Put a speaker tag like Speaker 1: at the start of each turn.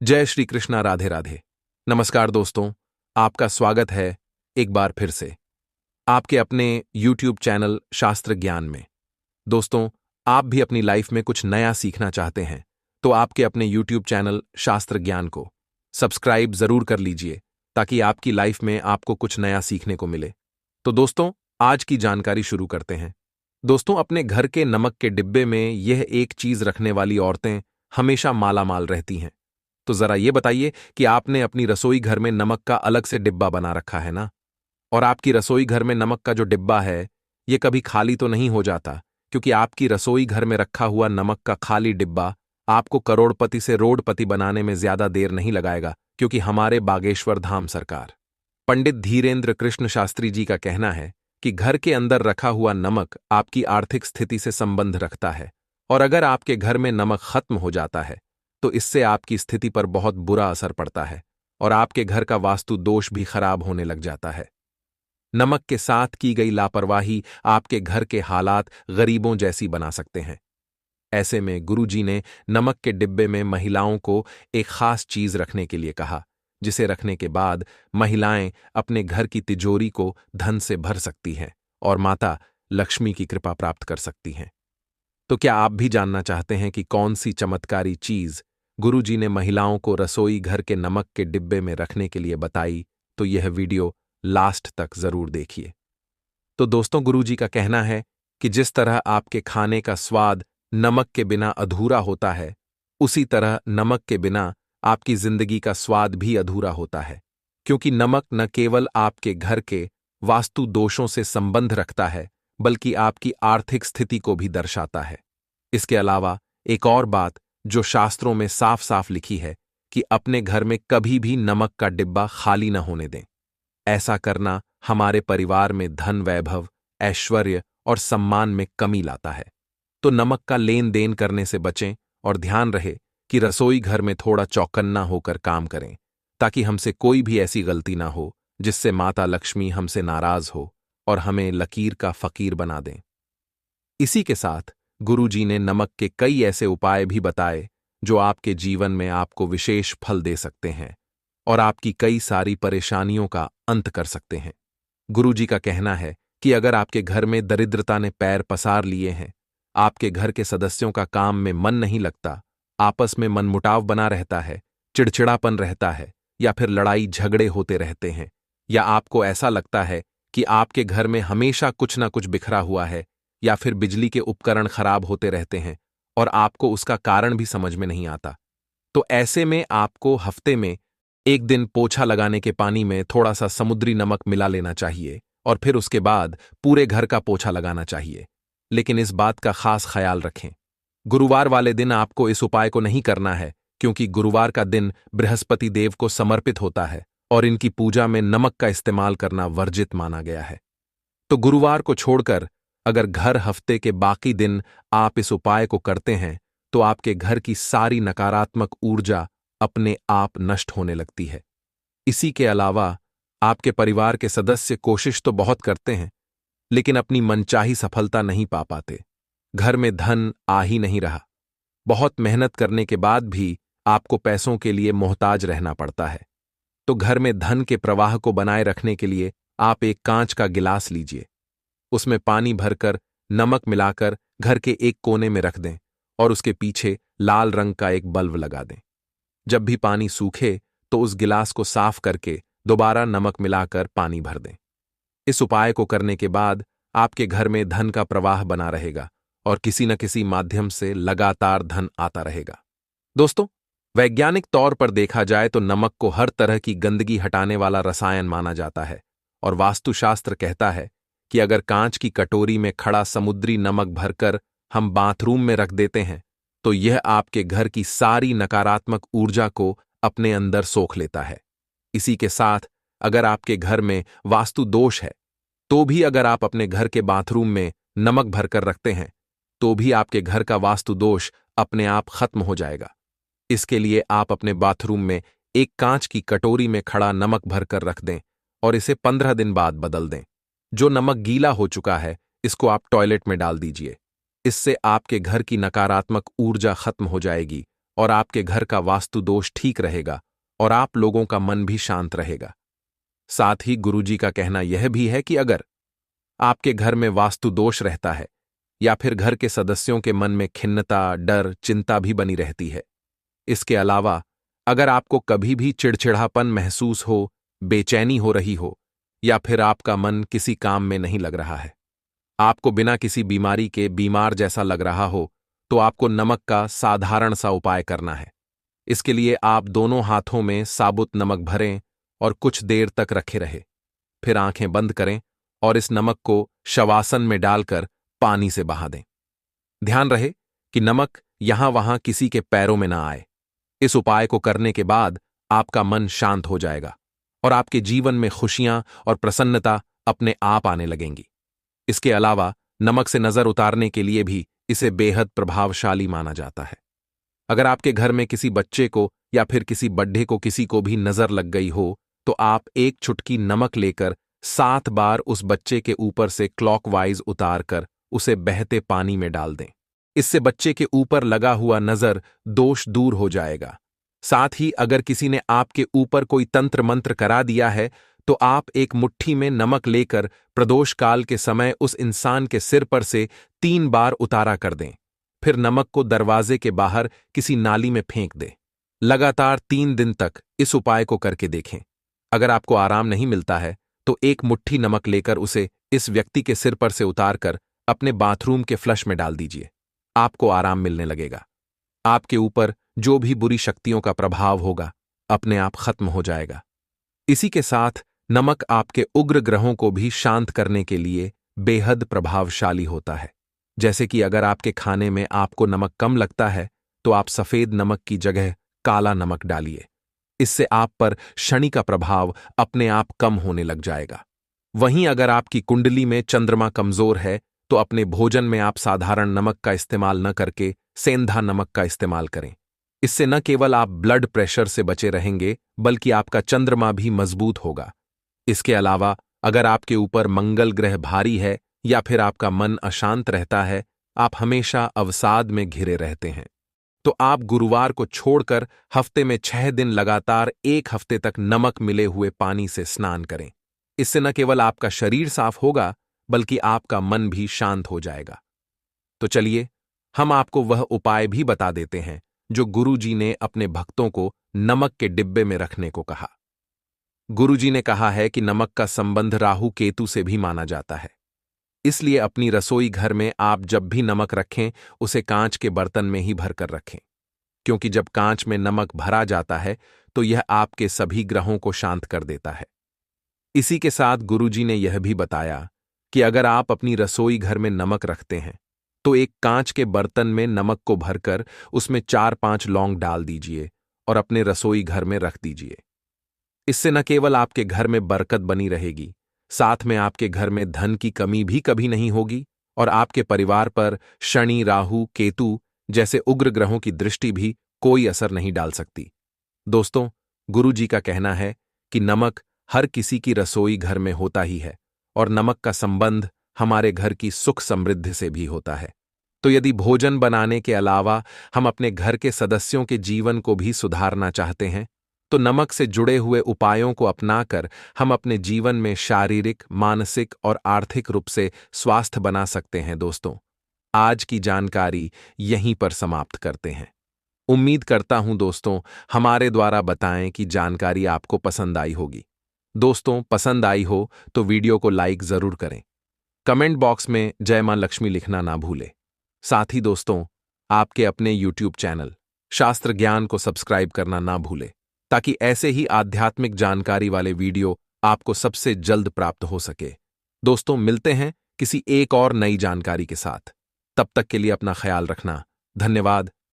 Speaker 1: जय श्री कृष्णा। राधे राधे। नमस्कार दोस्तों, आपका स्वागत है एक बार फिर से आपके अपने YouTube चैनल शास्त्र ज्ञान में। दोस्तों, आप भी अपनी लाइफ में कुछ नया सीखना चाहते हैं तो आपके अपने YouTube चैनल शास्त्र ज्ञान को सब्सक्राइब जरूर कर लीजिए ताकि आपकी लाइफ में आपको कुछ नया सीखने को मिले। तो दोस्तों, आज की जानकारी शुरू करते हैं। दोस्तों, अपने घर के नमक के डिब्बे में यह एक चीज रखने वाली औरतें हमेशा मालामाल रहती हैं। तो जरा ये बताइए कि आपने अपनी रसोई घर में नमक का अलग से डिब्बा बना रखा है ना? और आपकी रसोई घर में नमक का जो डिब्बा है, ये कभी खाली तो नहीं हो जाता, क्योंकि आपकी रसोई घर में रखा हुआ नमक का खाली डिब्बा आपको करोड़पति से रोडपति बनाने में ज्यादा देर नहीं लगाएगा, क्योंकि हमारे बागेश्वर धाम सरकार पंडित धीरेन्द्र कृष्ण शास्त्री जी का कहना है कि घर के अंदर रखा हुआ नमक आपकी आर्थिक स्थिति से संबंध रखता है, और अगर आपके घर में नमक खत्म हो जाता है तो इससे आपकी स्थिति पर बहुत बुरा असर पड़ता है और आपके घर का वास्तु दोष भी खराब होने लग जाता है। नमक के साथ की गई लापरवाही आपके घर के हालात गरीबों जैसी बना सकते हैं। ऐसे में गुरुजी ने नमक के डिब्बे में महिलाओं को एक खास चीज रखने के लिए कहा, जिसे रखने के बाद महिलाएं अपने घर की तिजोरी को धन से भर सकती हैं और माता लक्ष्मी की कृपा प्राप्त कर सकती हैं। तो क्या आप भी जानना चाहते हैं कि कौन सी चमत्कारी चीज गुरुजी ने महिलाओं को रसोई घर के नमक के डिब्बे में रखने के लिए बताई? तो यह वीडियो लास्ट तक जरूर देखिए। तो दोस्तों, गुरुजी का कहना है कि जिस तरह आपके खाने का स्वाद नमक के बिना अधूरा होता है, उसी तरह नमक के बिना आपकी जिंदगी का स्वाद भी अधूरा होता है, क्योंकि नमक न केवल आपके घर के वास्तु दोषों से संबंध रखता है, बल्कि आपकी आर्थिक स्थिति को भी दर्शाता है। इसके अलावा एक और बात जो शास्त्रों में साफ साफ लिखी है कि अपने घर में कभी भी नमक का डिब्बा खाली न होने दें। ऐसा करना हमारे परिवार में धन, वैभव, ऐश्वर्य और सम्मान में कमी लाता है। तो नमक का लेन देन करने से बचें और ध्यान रहे कि रसोई घर में थोड़ा चौकन्ना होकर काम करें, ताकि हमसे कोई भी ऐसी गलती ना हो जिससे माता लक्ष्मी हमसे नाराज हो और हमें लकीर का फकीर बना दें। इसी के साथ गुरुजी ने नमक के कई ऐसे उपाय भी बताए जो आपके जीवन में आपको विशेष फल दे सकते हैं और आपकी कई सारी परेशानियों का अंत कर सकते हैं। गुरुजी का कहना है कि अगर आपके घर में दरिद्रता ने पैर पसार लिए हैं, आपके घर के सदस्यों का काम में मन नहीं लगता, आपस में मनमुटाव बना रहता है, चिड़चिड़ापन रहता है, या फिर लड़ाई झगड़े होते रहते हैं, या आपको ऐसा लगता है कि आपके घर में हमेशा कुछ ना कुछ बिखरा हुआ है, या फिर बिजली के उपकरण खराब होते रहते हैं और आपको उसका कारण भी समझ में नहीं आता, तो ऐसे में आपको हफ्ते में एक दिन पोछा लगाने के पानी में थोड़ा सा समुद्री नमक मिला लेना चाहिए और फिर उसके बाद पूरे घर का पोछा लगाना चाहिए। लेकिन इस बात का खास ख्याल रखें, गुरुवार वाले दिन आपको इस उपाय को नहीं करना है, क्योंकि गुरुवार का दिन बृहस्पति देव को समर्पित होता है और इनकी पूजा में नमक का इस्तेमाल करना वर्जित माना गया है। तो गुरुवार को छोड़कर अगर घर हफ्ते के बाकी दिन आप इस उपाय को करते हैं तो आपके घर की सारी नकारात्मक ऊर्जा अपने आप नष्ट होने लगती है। इसी के अलावा आपके परिवार के सदस्य कोशिश तो बहुत करते हैं, लेकिन अपनी मनचाही सफलता नहीं पा पाते। घर में धन आ ही नहीं रहा। बहुत मेहनत करने के बाद भी आपको पैसों के लिए मोहताज रहना पड़ता है। तो घर में धन के प्रवाह को बनाए रखने के लिए आप एक कांच का गिलास लीजिए, उसमें पानी भरकर नमक मिलाकर घर के एक कोने में रख दें और उसके पीछे लाल रंग का एक बल्ब लगा दें। जब भी पानी सूखे तो उस गिलास को साफ करके दोबारा नमक मिलाकर पानी भर दें। इस उपाय को करने के बाद आपके घर में धन का प्रवाह बना रहेगा और किसी न किसी माध्यम से लगातार धन आता रहेगा। दोस्तों, वैज्ञानिक तौर पर देखा जाए तो नमक को हर तरह की गंदगी हटाने वाला रसायन माना जाता है और वास्तुशास्त्र कहता है कि अगर कांच की कटोरी में खड़ा समुद्री नमक भरकर हम बाथरूम में रख देते हैं तो यह आपके घर की सारी नकारात्मक ऊर्जा को अपने अंदर सोख लेता है। इसी के साथ अगर आपके घर में वास्तु दोष है तो भी अगर आप अपने घर के बाथरूम में नमक भरकर रखते हैं तो भी आपके घर का वास्तु दोष अपने आप खत्म हो जाएगा। इसके लिए आप अपने बाथरूम में एक कांच की कटोरी में खड़ा नमक भरकर रख दें और इसे 15 दिन बाद बदल दें। जो नमक गीला हो चुका है इसको आप टॉयलेट में डाल दीजिए। इससे आपके घर की नकारात्मक ऊर्जा खत्म हो जाएगी और आपके घर का वास्तु दोष ठीक रहेगा और आप लोगों का मन भी शांत रहेगा। साथ ही गुरुजी का कहना यह भी है कि अगर आपके घर में वास्तु दोष रहता है या फिर घर के सदस्यों के मन में खिन्नता, डर, चिंता भी बनी रहती है। इसके अलावा अगर आपको कभी भी चिड़चिड़ापन महसूस हो, बेचैनी हो रही हो या फिर आपका मन किसी काम में नहीं लग रहा है, आपको बिना किसी बीमारी के बीमार जैसा लग रहा हो, तो आपको नमक का साधारण सा उपाय करना है। इसके लिए आप दोनों हाथों में साबुत नमक भरें और कुछ देर तक रखे रहे। फिर आंखें बंद करें और इस नमक को शवासन में डालकर पानी से बहा दें। ध्यान रहे कि नमक यहां वहां किसी के पैरों में ना आए। इस उपाय को करने के बाद आपका मन शांत हो जाएगा और आपके जीवन में खुशियां और प्रसन्नता अपने आप आने लगेंगी। इसके अलावा नमक से नजर उतारने के लिए भी इसे बेहद प्रभावशाली माना जाता है। अगर आपके घर में किसी बच्चे को या फिर किसी बड्ढे को किसी को भी नजर लग गई हो, तो आप एक चुटकी नमक लेकर 7 बार उस बच्चे के ऊपर से क्लॉकवाइज उतारकर उसे बहते पानी में डाल दें। इससे बच्चे के ऊपर लगा हुआ नजर दोष दूर हो जाएगा। साथ ही अगर किसी ने आपके ऊपर कोई तंत्र मंत्र करा दिया है, तो आप एक मुट्ठी में नमक लेकर प्रदोष काल के समय उस इंसान के सिर पर से 3 बार उतारा कर दें। फिर नमक को दरवाजे के बाहर किसी नाली में फेंक दें। लगातार 3 दिन तक इस उपाय को करके देखें। अगर आपको आराम नहीं मिलता है, तो एक मुट्ठी नमक लेकर उसे इस व्यक्ति के सिर पर से उतारकर अपने बाथरूम के फ्लश में डाल दीजिए। आपको आराम मिलने लगेगा। आपके ऊपर जो भी बुरी शक्तियों का प्रभाव होगा अपने आप खत्म हो जाएगा। इसी के साथ नमक आपके उग्र ग्रहों को भी शांत करने के लिए बेहद प्रभावशाली होता है। जैसे कि अगर आपके खाने में आपको नमक कम लगता है, तो आप सफेद नमक की जगह काला नमक डालिए। इससे आप पर शनि का प्रभाव अपने आप कम होने लग जाएगा। वहीं अगर आपकी कुंडली में चंद्रमा कमजोर है, तो अपने भोजन में आप साधारण नमक का इस्तेमाल न करके सेंधा नमक का इस्तेमाल करें। इससे न केवल आप ब्लड प्रेशर से बचे रहेंगे, बल्कि आपका चंद्रमा भी मजबूत होगा। इसके अलावा अगर आपके ऊपर मंगल ग्रह भारी है या फिर आपका मन अशांत रहता है, आप हमेशा अवसाद में घिरे रहते हैं, तो आप गुरुवार को छोड़कर हफ्ते में 6 दिन लगातार 1 हफ्ते तक नमक मिले हुए पानी से स्नान करें। इससे न केवल आपका शरीर साफ होगा, बल्कि आपका मन भी शांत हो जाएगा। तो चलिए हम आपको वह उपाय भी बता देते हैं जो गुरुजी ने अपने भक्तों को नमक के डिब्बे में रखने को कहा। गुरुजी ने कहा है कि नमक का संबंध राहु केतु से भी माना जाता है। इसलिए अपनी रसोई घर में आप जब भी नमक रखें, उसे कांच के बर्तन में ही भरकर रखें, क्योंकि जब कांच में नमक भरा जाता है तो यह आपके सभी ग्रहों को शांत कर देता है। इसी के साथ गुरुजी ने यह भी बताया कि अगर आप अपनी रसोई घर में नमक रखते हैं, तो एक कांच के बर्तन में नमक को भरकर उसमें 4-5 लौंग डाल दीजिए और अपने रसोई घर में रख दीजिए। इससे न केवल आपके घर में बरकत बनी रहेगी, साथ में आपके घर में धन की कमी भी कभी नहीं होगी और आपके परिवार पर शनि, राहु, केतु जैसे उग्र ग्रहों की दृष्टि भी कोई असर नहीं डाल सकती। दोस्तों, गुरुजी का कहना है कि नमक हर किसी की रसोई घर में होता ही है और नमक का संबंध हमारे घर की सुख समृद्धि से भी होता है। तो यदि भोजन बनाने के अलावा हम अपने घर के सदस्यों के जीवन को भी सुधारना चाहते हैं, तो नमक से जुड़े हुए उपायों को अपनाकर हम अपने जीवन में शारीरिक, मानसिक और आर्थिक रूप से स्वास्थ्य बना सकते हैं। दोस्तों, आज की जानकारी यहीं पर समाप्त करते हैं। उम्मीद करता हूं दोस्तों, हमारे द्वारा बताएं कि जानकारी आपको पसंद आई होगी। दोस्तों, पसंद आई हो तो वीडियो को लाइक जरूर करें। कमेंट बॉक्स में जय मां लक्ष्मी लिखना ना भूलें। साथ ही दोस्तों, आपके अपने YouTube चैनल शास्त्र ज्ञान को सब्सक्राइब करना ना भूलें, ताकि ऐसे ही आध्यात्मिक जानकारी वाले वीडियो आपको सबसे जल्द प्राप्त हो सके। दोस्तों, मिलते हैं किसी एक और नई जानकारी के साथ। तब तक के लिए अपना ख्याल रखना। धन्यवाद।